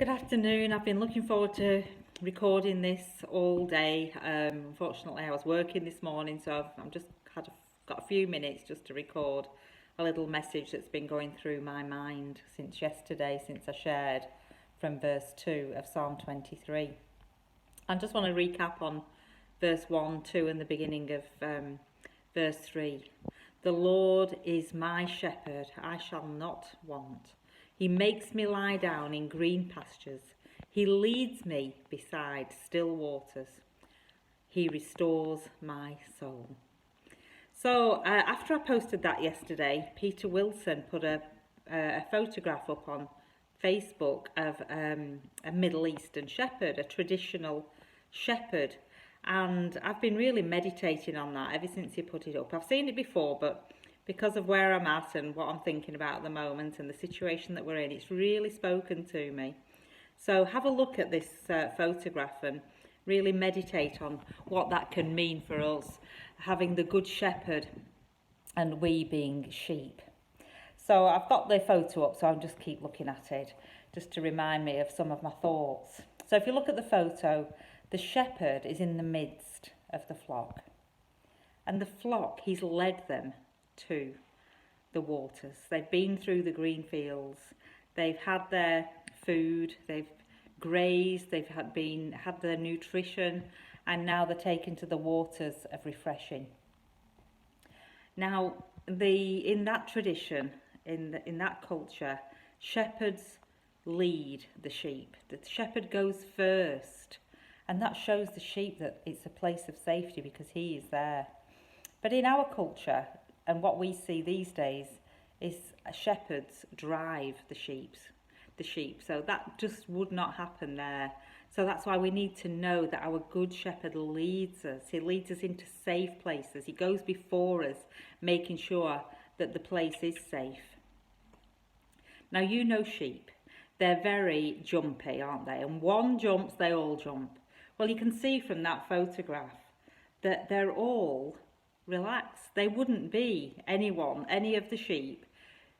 Good afternoon. I've been looking forward to recording this all day. Unfortunately, I was working this morning, so I'm just got a few minutes just to record a little message that's been going through my mind since yesterday, since I shared from verse 2 of Psalm 23. I just want to recap on verse 1, 2 and the beginning of verse 3. The Lord is my shepherd, I shall not want. He makes me lie down in green pastures. He leads me beside still waters. He restores my soul. So after I posted that yesterday, Peter Wilson put a photograph up on Facebook of a Middle Eastern shepherd, a traditional shepherd. And I've been really meditating on that ever since he put it up. I've seen it before, but because of where I'm at and what I'm thinking about at the moment and the situation that we're in, it's really spoken to me. So have a look at this photograph and really meditate on what that can mean for us, having the good shepherd and we being sheep. So I've got the photo up, so I'll just keep looking at it, just to remind me of some of my thoughts. So if you look at the photo, the shepherd is in the midst of the flock. And the flock, he's led them to the waters. They've been through the green fields, they've had their food, they've grazed, they've had their nutrition, and now they're taken to the waters of refreshing. Now, in that tradition, in that culture, shepherds lead the sheep. The shepherd goes first, and that shows the sheep that it's a place of safety because he is there. But in our culture, and what we see these days, is shepherds drive the sheep. So that just would not happen there. So that's why we need to know that our good shepherd leads us. He leads us into safe places. He goes before us, making sure that the place is safe. Now, you know sheep. They're very jumpy, aren't they? And one jumps, they all jump. Well, you can see from that photograph that they're all relaxed. They wouldn't be any of the sheep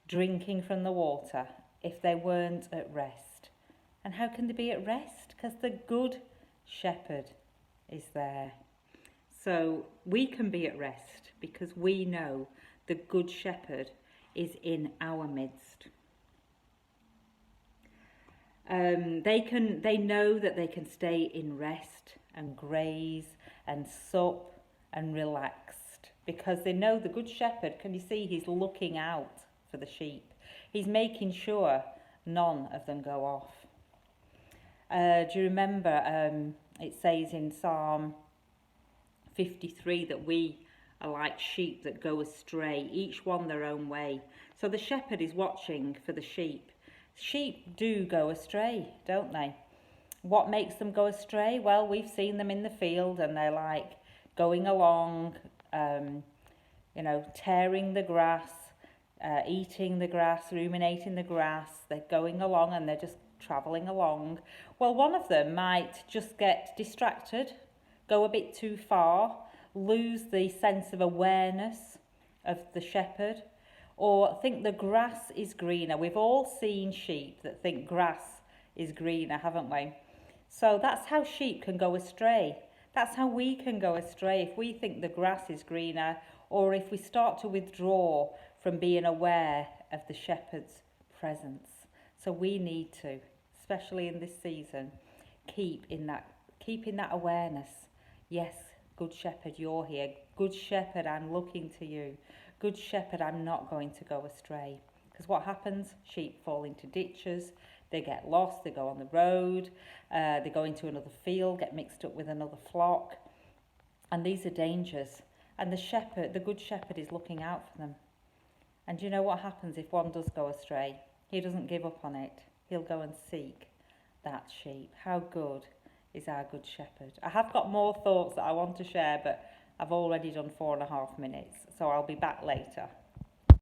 drinking from the water if they weren't at rest. And how can they be at rest? Because the good shepherd is there. So we can be at rest because we know the good shepherd is in our midst. They know that they can stay in rest and graze and sup and relax, because they know the good shepherd, can you see, he's looking out for the sheep. He's making sure none of them go off. Do you remember it says in Psalm 53 that we are like sheep that go astray, each one their own way. So the shepherd is watching for the sheep. Sheep do go astray, don't they? What makes them go astray? Well, we've seen them in the field and they're like going along, tearing the grass, eating the grass, ruminating the grass. They're going along and they're just travelling along. Well, one of them might just get distracted, go a bit too far, lose the sense of awareness of the shepherd, or think the grass is greener. We've all seen sheep that think grass is greener, haven't we? So that's how sheep can go astray. That's how we can go astray if we think the grass is greener, or if we start to withdraw from being aware of the shepherd's presence. So we need to, especially in this season, keep in that awareness. Yes, good shepherd, you're here. Good shepherd, I'm looking to you. Good shepherd, I'm not going to go astray. Because what happens? Sheep fall into ditches, they get lost, they go on the road, they go into another field, get mixed up with another flock. And these are dangers. And the good shepherd is looking out for them. And do you know what happens if one does go astray? He doesn't give up on it. He'll go and seek that sheep. How good is our good shepherd? I have got more thoughts that I want to share, but I've already done 4.5 minutes, so I'll be back later.